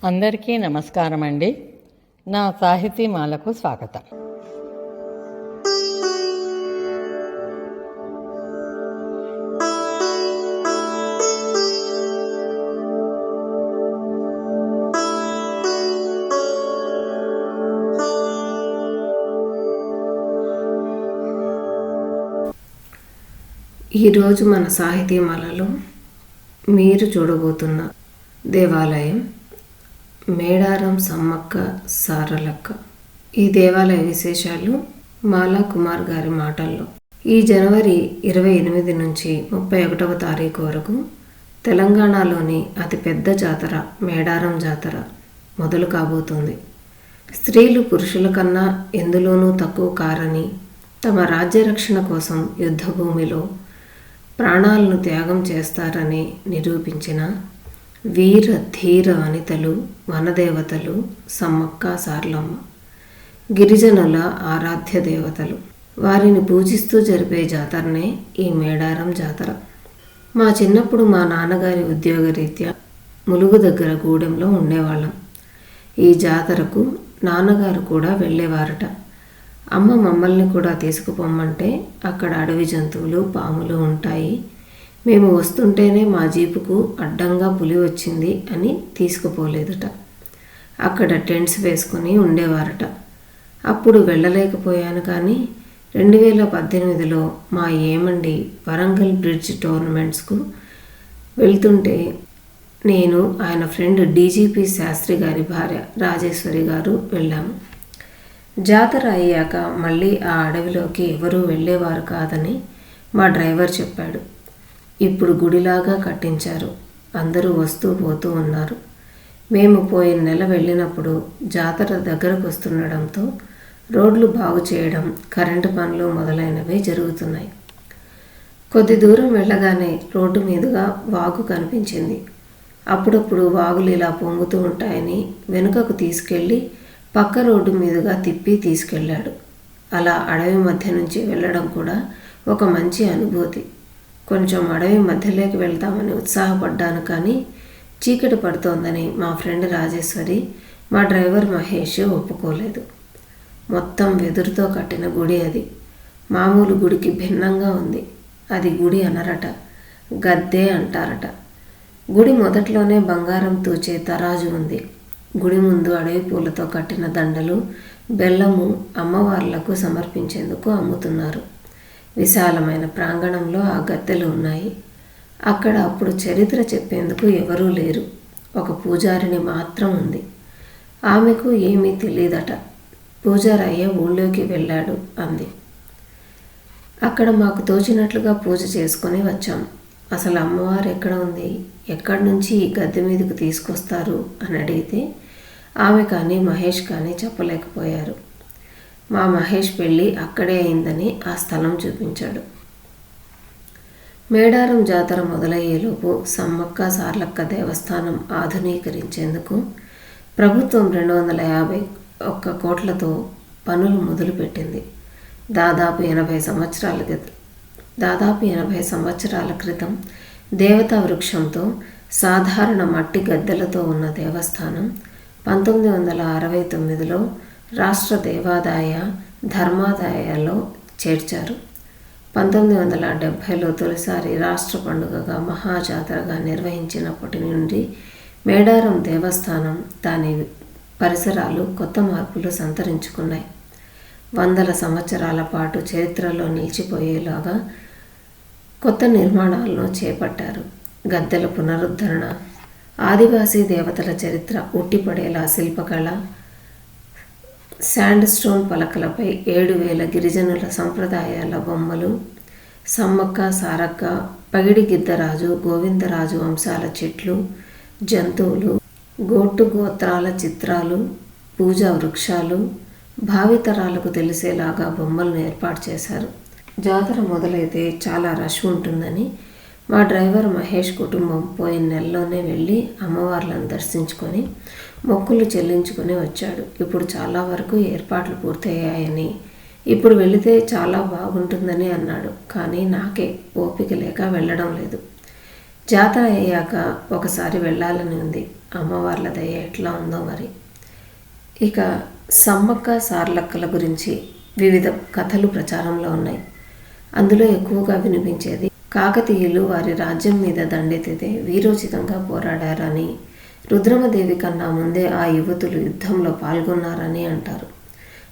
అందరికీ నమస్కారం అండి. నా సాహితీమాలకు స్వాగతం. ఈరోజు మన సాహితీమాలలో మీరు చూడబోతున్న దేవాలయం మేడారం సమ్మక్క సారలక్క. ఈ దేవాలయ విశేషాలు మాలా కుమార్ గారి మాటల్లో. ఈ జనవరి 28 నుంచి 31వ తారీఖు వరకు తెలంగాణలోని అతిపెద్ద జాతర మేడారం జాతర మొదలు కాబోతుంది. స్త్రీలు పురుషుల కన్నా ఎందులోనూ తక్కువ కారని, తమ రాజ్యరక్షణ కోసం యుద్ధభూమిలో ప్రాణాలను త్యాగం చేస్తారని నిరూపించిన వీర ధీర వనితలు, వనదేవతలు సమ్మక్క సారలమ్మ, గిరిజనుల ఆరాధ్య దేవతలు. వారిని పూజిస్తూ జరిపే జాతరనే ఈ మేడారం జాతర. మా చిన్నప్పుడు మా నాన్నగారి ఉద్యోగరీత్యా ములుగు దగ్గర గూడెంలో ఉండేవాళ్ళం. ఈ జాతరకు నాన్నగారు కూడా వెళ్ళేవారట. అమ్మ మమ్మల్ని కూడా తీసుకుపోమ్మంటే అక్కడ అడవి జంతువులు, పాములు ఉంటాయి, మేము వస్తుంటేనే మా జీపుకు అడ్డంగా పులి వచ్చింది అని తీసుకుపోలేదట. అక్కడ టెంట్స్ వేసుకుని ఉండేవారట. అప్పుడు వెళ్ళలేకపోయాను. కానీ 2018లో మా ఏమండి వరంగల్ బ్రిడ్జ్ టోర్నమెంట్స్కు వెళ్తుంటే నేను, ఆయన ఫ్రెండ్ డీజీపీ శాస్త్రి గారి భార్య రాజేశ్వరి గారు వెళ్ళాము. జాతర అయ్యాక మళ్ళీ ఆ అడవిలోకి ఎవరూ వెళ్ళేవారు కాదని మా డ్రైవర్ చెప్పాడు. ఇప్పుడు గుడిలాగా కట్టించారు. అందరూ వస్తూ పోతూ ఉన్నారు. మేము పోయిన నెల వెళ్ళినప్పుడు జాతర దగ్గరకు వస్తుండడంతో రోడ్లు బాగు చేయడం, కరెంటు పనులు మొదలైనవి జరుగుతున్నాయి. కొద్ది దూరం వెళ్ళగానే రోడ్డు మీదుగా వాగు కనిపించింది. అప్పుడప్పుడు వాగులు ఇలా పొంగుతూ ఉంటాయని వెనుకకు తీసుకెళ్ళి పక్క రోడ్డు మీదుగా తిప్పి తీసుకెళ్ళాడు. అలా అడవి మధ్య నుంచి వెళ్ళడం కూడా ఒక మంచి అనుభూతి. కొంచెం అడవి మధ్యలోకి వెళ్తామని ఉత్సాహపడ్డాను. కానీ చీకటి పడుతోందని మా ఫ్రెండ్ రాజేశ్వరి, మా డ్రైవర్ మహేష్ ఒప్పుకోలేదు. మొత్తం వెదురుతో కట్టిన గుడి అది. మామూలు గుడికి భిన్నంగా ఉంది. అది గుడి అనరట, గద్దె అంటారట. గుడి మొదట్లోనే బంగారం తూచే తరాజు ఉంది. గుడి ముందు అడవి పూలతో కట్టిన దండలు, బెల్లము అమ్మవార్లకు సమర్పించేందుకు అమ్ముతున్నారు. విశాలమైన ప్రాంగణంలో ఆ గద్దెలు ఉన్నాయి. అక్కడ అప్పుడు చరిత్ర చెప్పేందుకు ఎవరూ లేరు. ఒక పూజారిని మాత్రం ఉంది. ఆమెకు ఏమీ తెలియదట. పూజారయ్య ఊళ్ళోకి వెళ్ళాడు అంది. అక్కడ మాకు తోచినట్లుగా పూజ చేసుకొని వచ్చాం. అసలు అమ్మవారు ఎక్కడ ఉంది, ఎక్కడి నుంచి ఈ గద్దె మీదకు తీసుకొస్తారు అని అడిగితే ఆమె కానీ మహేష్ కానీ చెప్పలేకపోయారు. మా మహేష్ పెళ్ళి అక్కడే అయిందని ఆ స్థలం చూపించాడు. మేడారం జాతర మొదలయ్యేలోపు సమ్మక్క సారలక్క దేవస్థానం ఆధునీకరించేందుకు ప్రభుత్వం 251 కోట్లతో పనులు మొదలుపెట్టింది. దాదాపు 80 సంవత్సరాల క్రితం దేవతా వృక్షంతో, సాధారణ మట్టి గద్దెలతో ఉన్న దేవస్థానం 1969లో రాష్ట్ర దేవాదాయ ధర్మాదాయాల్లో చేర్చారు. 1970లో తొలిసారి రాష్ట్ర పండుగగా మహాజాతరగా నిర్వహించినప్పటి నుండి మేడారం దేవస్థానం, దాని పరిసరాలు కొత్త మార్పులు సంతరించుకున్నాయి. వందల సంవత్సరాల పాటు చరిత్రలో నిలిచిపోయేలాగా కొత్త నిర్మాణాలను చేపట్టారు. గద్దెల పునరుద్ధరణ, ఆదివాసీ దేవతల చరిత్ర ఉట్టిపడేలా శిల్పకళ, శాండ్ స్టోన్ పలకలపై 7000 గిరిజనుల సంప్రదాయాల బొమ్మలు, సమ్మక్క సారక్క, పగిడి గిద్దరాజు, గోవిందరాజు వంశాల చెట్లు, జంతువులు, గోట్టు గోత్రాల చిత్రాలు, పూజా వృక్షాలు, భావితరాలకు తెలిసేలాగా బొమ్మలను ఏర్పాటు చేశారు. జాతర మొదలైతే చాలా రష్ ఉంటుందని మా డ్రైవర్ మహేష్ కుటుంబం పోయిన నెలలోనే వెళ్ళి అమ్మవార్లను దర్శించుకొని మొక్కులు చెల్లించుకొని వచ్చాడు. ఇప్పుడు చాలా వరకు ఏర్పాట్లు పూర్తయ్యాయని, ఇప్పుడు వెళితే చాలా బాగుంటుందని అన్నాడు. కానీ నాకే ఓపిక లేక వెళ్ళడం లేదు. జాతర అయ్యాక ఒకసారి వెళ్ళాలని ఉంది. అమ్మవార్ల దయ ఎట్లా ఉందో మరి. ఇక సమ్మక్క సార్లక్కల గురించి వివిధ కథలు ప్రచారంలో ఉన్నాయి. అందులో ఎక్కువగా వినిపించేది కాకతీయులు వారి రాజ్యం మీద దండెత్తితే వీరోచితంగా పోరాడారని, రుద్రమదేవి కన్నా ముందే ఆ యువతులు యుద్ధంలో పాల్గొన్నారని అంటారు.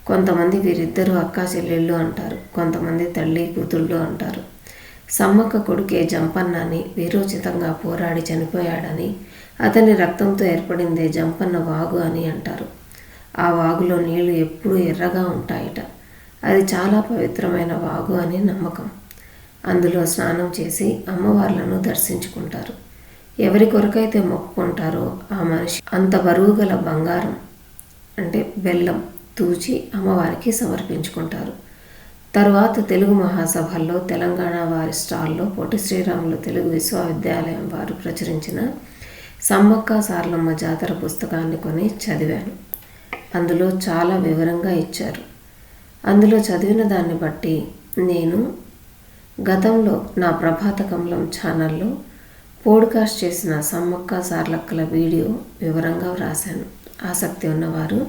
కొంతమంది వీరిద్దరూ అక్కా చెల్లెళ్ళు అంటారు, కొంతమంది తల్లి కూతుళ్ళు అంటారు. సమ్మక్క కొడుకే జంపన్నని వీరోచితంగా పోరాడి చనిపోయాడని, అతని రక్తంతో ఏర్పడిందే జంపన్న వాగు అని అంటారు. ఆ వాగులో నీళ్లు ఎప్పుడూ ఎర్రగా ఉంటాయట. అది చాలా పవిత్రమైన వాగు అని నమ్మకం. అందులో స్నానం చేసి అమ్మవార్లను దర్శించుకుంటారు. ఎవరి కొరకైతే మొక్కుకుంటారో ఆ మనిషి అంత బరువు గల బంగారం అంటే బెల్లం తూచి అమ్మవారికి సమర్పించుకుంటారు. తరువాత తెలుగు మహాసభల్లో తెలంగాణ వారి స్టాల్లో పొట్టి శ్రీరాములు తెలుగు విశ్వవిద్యాలయం వారు ప్రచురించిన సమ్మక్క సార్లమ్మ జాతర పుస్తకాన్ని కొని చదివాను. అందులో చాలా వివరంగా ఇచ్చారు. అందులో చదివిన దాన్ని బట్టి నేను గతంలో నా ప్రభాత కమలం ఛానల్లో పోడ్కాస్ట్ చేసిన సమ్మక్క సార్లక్కల వీడియో వివరంగా వ్రాశాను. ఆసక్తి ఉన్నవారు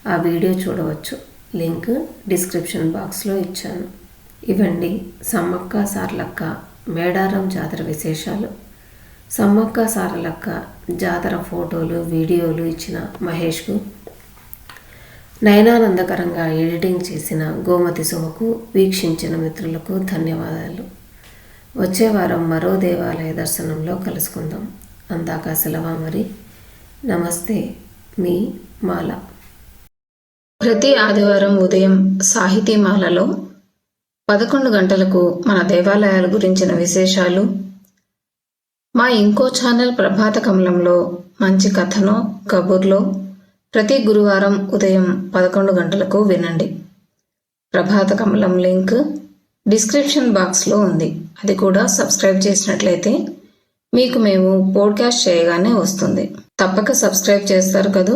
ఆ వీడియో చూడవచ్చు. లింక్ డిస్క్రిప్షన్ బాక్స్లో ఇచ్చాను. ఇవండి సమ్మక్క సార్లక్క మేడారం జాతర విశేషాలు. సమ్మక్క సార్లక్క జాతర ఫోటోలు వీడియోలు ఇచ్చిన మహేష్కు, నయనానందకరంగా ఎడిటింగ్ చేసిన గోమతి సుమకు, వీక్షించిన మిత్రులకు ధన్యవాదాలు. వచ్చే వారం మరో దేవాలయ దర్శనంలో కలుసుకుందాం. అందాక సెలవా మరి. నమస్తే, మీ మాల. ప్రతి ఆదివారం ఉదయం సాహితీమాలలో 11 గంటలకు మన దేవాలయాల గురించిన విశేషాలు, మా ఇంకో ఛానల్ ప్రభాత కమలంలో మంచి కథనో కబుర్లో ప్రతి గురువారం ఉదయం 11 గంటలకు వినండి. ప్రభాత కమలం లింక్ డిస్క్రిప్షన్ బాక్స్లో ఉంది. అది కూడా సబ్స్క్రైబ్ చేసినట్లయితే మీకు మేము పోడ్కాస్ట్ చేయగానే వస్తుంది. తప్పక సబ్స్క్రైబ్ చేస్తారు కదూ.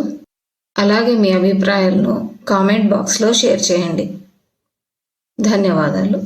అలాగే మీ అభిప్రాయాలను కామెంట్ బాక్స్లో షేర్ చేయండి. ధన్యవాదాలు.